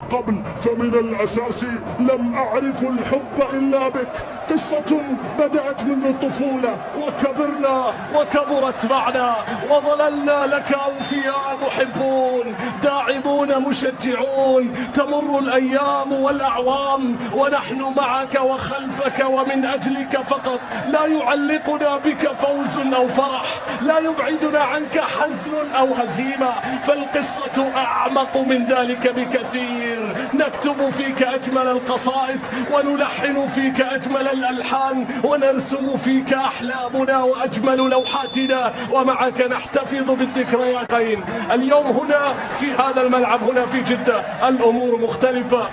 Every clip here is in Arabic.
قبل، فمن الأساس لم أعرف الحب إلا بك. قصة بدأت منذ الطفولة وكبرنا وكبرت معنا وظللنا لك أوفياء محبون داعمون مشجعون. تمر الأيام والأعوام ونحن معك وخلفك ومن أجلك فقط. لا يعلقنا بك فوز أو فرح، لا يبعدنا عنك حزن أو هزيمة، فالقصة أعمق من ذلك بكثير. نكتب فيك أجمل القصائد ونلحن فيك أجمل الألحان ونرسم فيك أحلامنا وأجمل لوحاتنا، ومعك نحتفظ بالذكرياتين. اليوم هنا في هذا الملعب هنا في جدة الأمور مختلفة.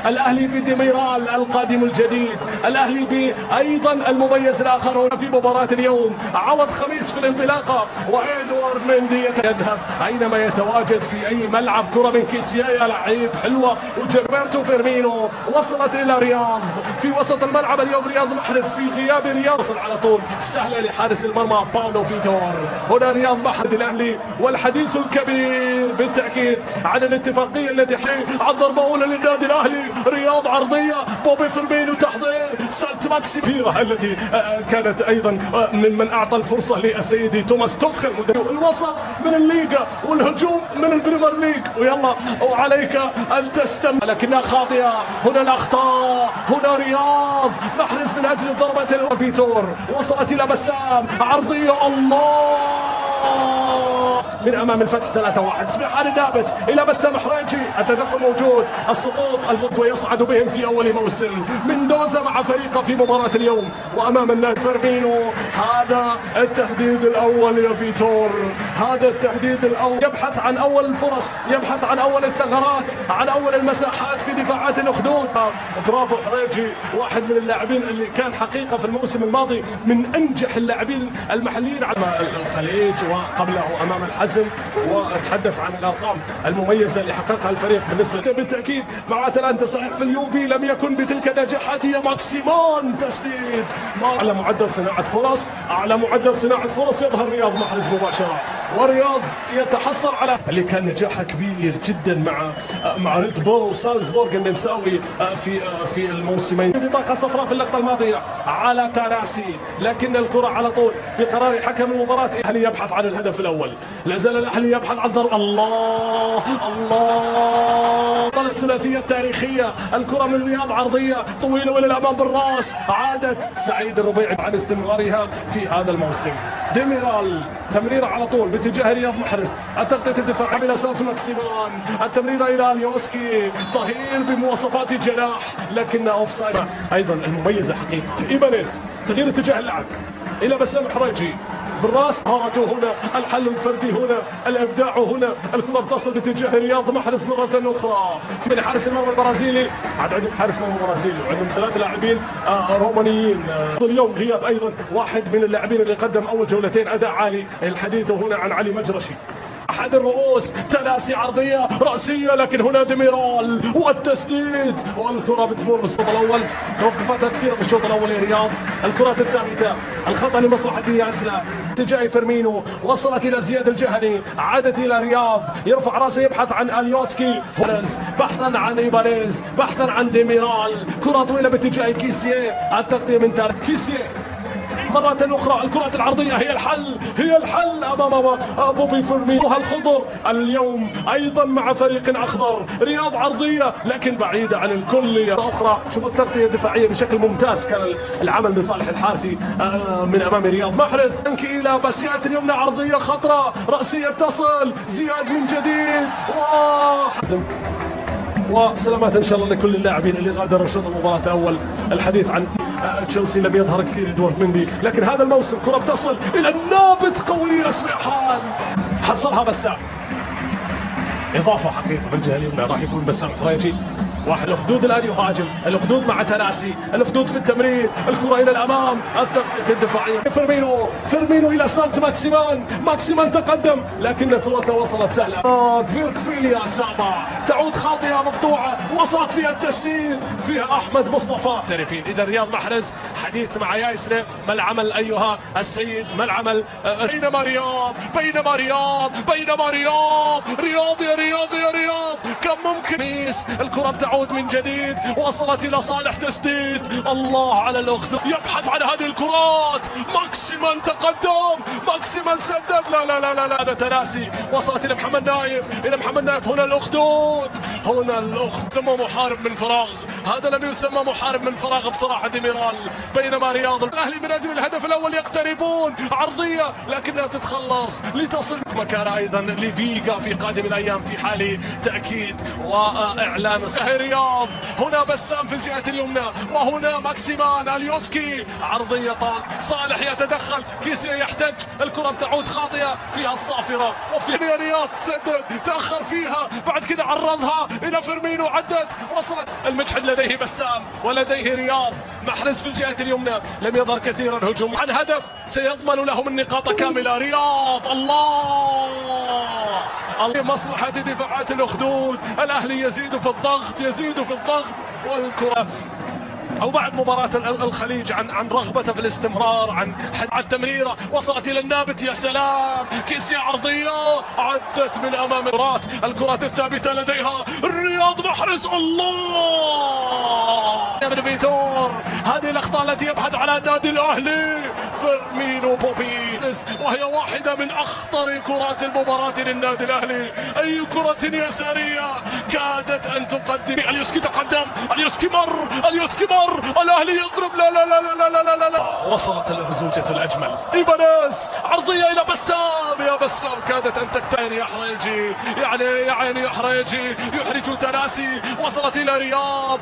الأهلي بدميرال القادم الجديد، الأهلي أيضا المميز الآخر هنا في مباراة اليوم. عوض خميس في الانطلاقة وإدوارد مندي يذهب أينما يتواجد في أي ملعب. كرة من كيسيا لعيب حلوة وجيربرتو فيرمينو وصلت إلى رياض في وسط الملعب. اليوم رياض محرز في غياب رياض، وصل على طول سهلة لحارس المرمى باولو فيتور. هنا رياض محرز الأهلي، والحديث الكبير بالتأكيد عن الاتفاقية التي عن ضربة أولى للنادي الأهلي. رياض عرضية، بوبي فيرمينو تحضير سانت ماكسي التي كانت أيضا ممن أعطى الفرصة للسيدي توماس توخل. الوسط من الليغا والهجوم من البريمير ليج، ويلا وعليك أن تستمر، لكنها خاطئة. هنا الأخطاء، هنا رياض محرز من أجل ضربة فيتور، وصلت إلى بسام عرضية الله من أمام الفتح 3-1. سميحان النابت إلى بسام حريجي، التدخل موجود، السقوط البطوة يصعد بهم في أول موسم. مندوزا مع فريقه في مباراة اليوم وأمام النادي فيرمينو. هذا التهديد الأول يا فيتور، هذا التهديد الأول. يبحث عن أول الفرص، يبحث عن أول الثغرات، عن أول المساحات في دفاعات الأخدود. برافو حريجي، واحد من اللاعبين اللي كان حقيقة في الموسم الماضي من أنجح اللاعبين المحليين على الخليج وقبله أمام الحزم. وأتحدث عن الأرقام المميزة اللي حققها الفريق بالنسبة بالتأكيد. مع الآن تصحيح في اليوفي لم يكن بتلك النجاحات. هي ماكسيمان تسديد على معدل صناعة فرص، على معدل صناعة فرص يظهر رياض محرز مباشرة، ورياض يتحصل على اللي كان نجاحه كبير جدا مع ريد بول سالزبورغ اللي مساوي في الموسمين. بطاقة صفراء في اللقطة الماضية على تاراسي، لكن الكرة على طول بقرار حكم المباراة. الأهلي يبحث عن الهدف الأول، لا زال الأهلي يبحث عن ضرب. الله الثلاثية التاريخية. الكرة من رياض عرضية طويلة إلى الأمام بالراس، عادت سعيد الربيعي عن استمرارها في هذا الموسم. ديميرال تمريرة على طول باتجاه رياض محرز، التغطية الدفاع إلى سانت ماكسيمان، التمريرة إلى اليوسكي، ظهير بمواصفات الجناح لكن أوف سايد. أيضا المميزة حقيقة إيبانيز، تغيير اتجاه اللعب إلى بسام حريجي بالراس. مهارته هنا، الحل الفردي هنا، الابداع هنا. الكره بتصل باتجاه رياض محرز مره اخرى في حارس المرمى البرازيلي. عندهم حارس مرمى برازيلي وعندهم ثلاث لاعبين رومانيين. اليوم غياب ايضا واحد من اللاعبين اللي قدم اول جولتين اداء عالي. الحديث هنا عن علي مجرشي، أحد الرؤوس، تناسي عرضية رأسية، لكن هنا ديميرال والتسديد والكرة بتمر بالشوط الأول. توقفاتها كثيرة في الشوط الأول يا رياض. الكرات الثابتة، الخطأ لمصلحته يا أسلام. اتجاه فيرمينو، وصلت إلى زياد الجهني، عادت إلى رياض، يرفع راسه يبحث عن اليوسكي، بحثا عن إيبانيز، بحثا عن ديميرال. كرة طويلة باتجاه كيسيه، التغطية من تارك كيسيه مرة أخرى. الكرات العرضية هي الحل، هي الحل أمام بوبي فيرمينو. الخضر اليوم أيضا مع فريق أخضر. رياض عرضية لكن بعيدة عن الكل أخرى. شوفوا التغطية الدفاعية بشكل ممتاز، كان العمل لصالح الحارثي من أمام رياض محرز. إلى بس يأتي اليمنى عرضية خطرة رأسية تصل، زياد من جديد وسلامات ان شاء الله لكل اللاعبين اللي غادروا شوط المباراة الاول. الحديث عن تشيلسي لم يظهر كثير ادوارد مندي، لكن هذا الموسم كرة بتصل الى النابت قوية. سميحان حصلها بسام، اضافة حقيقة بالجهة اليمنى راح يكون بسام حريجي. واحد الأخدود الآن يهاجم، الأخدود مع تناسي، الأخدود في التمرير، الكرة إلى الأمام، التغطية الدفاعية. فيرمينو إلى سانت ماكسيمان، ماكسيمان تقدم لكن الكرة وصلت سهلة. فيركفيليا سابا تعود خاطئة مقطوعة، وصلت فيها التسديد، فيها أحمد مصطفى. إذا رياض محرز حديث مع ياسر، ما العمل أيها السيد، ما العمل؟ بينما رياض رياض يا رياض كم ممكن. ميس الكرة تعود من جديد، وصلت إلى صالح، تسديد. الله على الأخدود، يبحث عن هذه الكرات. ماكسيمان تقدم، ماكسيمان سدد. لا لا لا لا، هذا تناسي. وصلت إلى محمد نايف، إلى محمد نايف. هنا الأخدود، هنا الأخدود. سمى محارب من فراغ، هذا لم يسمى محارب من فراغ بصراحة ديميرال. بينما رياض الأهلي من أجل الهدف الأول يقتربون، عرضية لكنها تتخلص لتصل مكان أيضا لفيغا في قادم الأيام في حال تأكيد وإعلان. رياض هنا بسام في الجهة اليمنى، وهنا ماكسيمان اليوسكي. عرضية طال، صالح يتدخل، كيسيه يحتج. الكرة تعود خاطئة فيها الصافرة، وفي رياض سدد، تأخر فيها، بعد كده عرضها إلى فيرمينو، عدت، وصلت. المجحد لديه بسام ولديه رياض. محرز في الجهة اليمنى لم يظهر كثيرا هجوم عن هدف سيضمن لهم النقاط كاملة. رياض الله مصلحة دفاعات الأخدود. الأهلي يزيد في الضغط، يزيد في الضغط. والكرة أو بعد مباراة الخليج عن رغبته في الاستمرار، عن التمريرة، وصلت إلى النابت. يا سلام، كيسيا عرضية عدت من أمام الكرات الثابتة لديها الرياض. محرز الله من فيتور. هذه الأخطاء التي يبحث عنها النادي الأهلي. فيرمينو بوبي، وهي واحدة من أخطر كرات المباراة للنادي الأهلي. أي كرة يسارية كادت أن تقدم. اليوسكي تقدم، اليوسكي مر، اليوسكي مر. الأهلي يضرب. لا لا لا لا لا لا لا. وصلت الهزوجة الأجمل. إيبانيز عرضية إلى بسام. يا بسام كادت أن تكتين. يحرجي يعني يحرجي، يحرج تناسي. وصلت إلى رياض،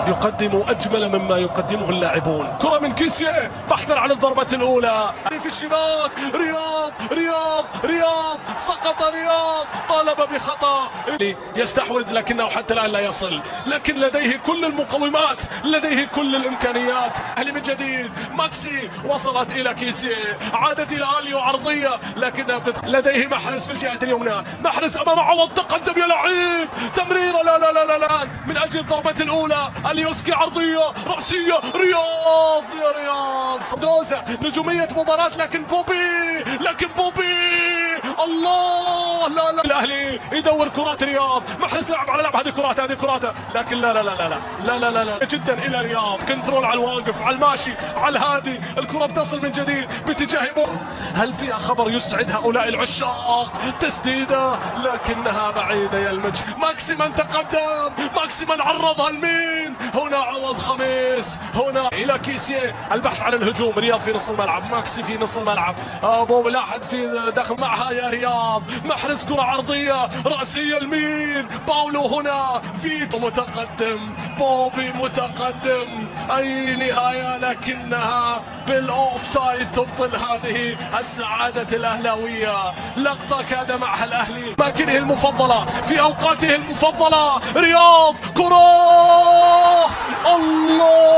يقدم أجمل مما يقدمه اللاعبون. كرة من كيسيه بحثا عن الضربة الأولى في الشباك. رياض سقط. رياض طالب بخطأ، يستحوذ لكنه حتى الآن لا يصل، لكن لديه كل المقومات، لديه كل الإمكانيات. أهلي من جديد، ماكسي وصلت إلى كيسيه، عادت إلى أليو عرضية لكنها لديه محرز في الجهة اليمنى. محرز أمام عوض، تقدم يا لعيب، تمريرة. لا لا لا لا لا، من أجل الضربة الأولى. اليوسكي عرضية رأسية. رياض يا رياض، دوزة نجومية مباراة، لكن بوبي الله. لا لا، الأهلي يدور كرات رياض. محرز لعب على لعب، هذه كراته، لكن لا لا لا لا لا لا لا لا جدا إلى رياض. كنترول على الواقف، على الماشي، على الهادي. الكرة بتصل من جديد باتجاه هل فيها خبر يسعد هؤلاء العشاق؟ تسديدة لكنها بعيدة يا المجد. ماكسيمان تقدم، ماكسيمان عرضها لمين؟ هنا عوض خميس، هنا إلى كيسيه. البحث عن الهجوم. رياض في نص الملعب، ماكسي في نص الملعب، أبو لاحد في داخل معها يا رياض. محرز كرة عرضية رأسية لمين؟ باولو هنا. فيتو متقدم، بوبي متقدم. أي نهاية، لكنها بالأوف سايد تبطل هذه السعادة الأهلاوية. لقطة كاد معها الأهلي أماكنه المفضلة في أوقاته المفضلة. رياض كرة الله.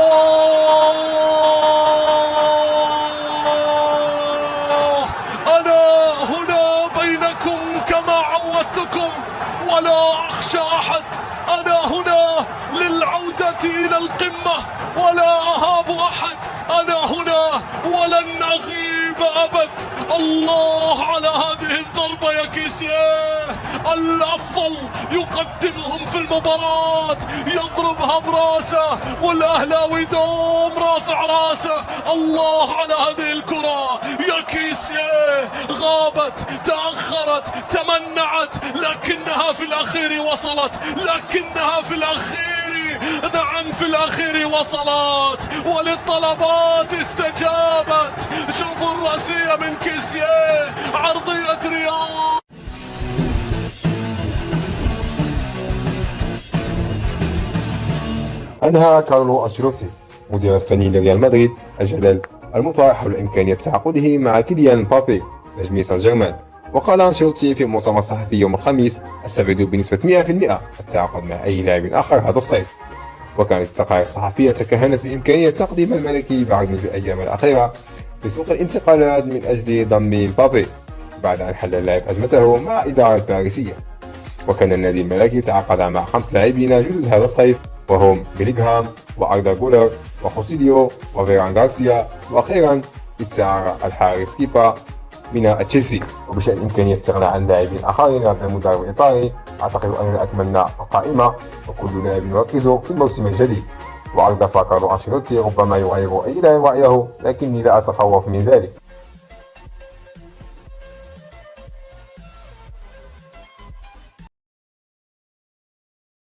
أنا هنا بينكم كما عودتكم ولا أخشى أحد. أنا هنا للعودة إلى القمة ولا أهاب أحد. أنا هنا ولن أغيب أبد. الله على هذه الضربة يا كيسيه، الأفضل يقدمهم في المباراة، يضربها براسه والأهلاوي دوم رافع راسه. الله على هذه الكرة يا كيسيه، غابت، تأخرت، تمنعت، لكنها في الأخير وصلت، لكنها في الأخير، نعم في الأخير وصلت، وللطلبات استجابت. شوفوا الرأسية من كيسيه، عرضية رياض. أنهى كارلو أنشيلوتي مدير الفني لريال مدريد الجدل المطرح حول إمكانية تعاقده مع كيليان مبابي نجم سان جيرمان. وقال أنشيلوتي في مؤتمر صحفي يوم الخميس: أستبعد بنسبة 100% التعاقد مع أي لاعب آخر هذا الصيف. وكانت التقارير الصحفية تكهنت بإمكانية تقديم الملكي بعرض في الأيام الأخيرة لسوق الانتقالات من أجل ضم مبابي بعد أن حل اللاعب أزمته مع إدارة باريسية. وكان النادي الملكي تعاقد مع 5 لاعبين جدد هذا الصيف، وهم بيلينغهام وأردا غولر وخوسيليو وفيران غارسيا، وأخيرا استعار الحارس كيبا من تشيلسي. وبشأن إمكانية الاستغناء عن لاعبين آخرين غير المدرب الإيطالي، أعتقد أننا أكملنا القائمة وكل لاعب يركز في الموسم الجديد. وأضاف كارلو أنشيلوتي: ربما يغير أي لاعب رأيه، لكني لا أتخوف من ذلك.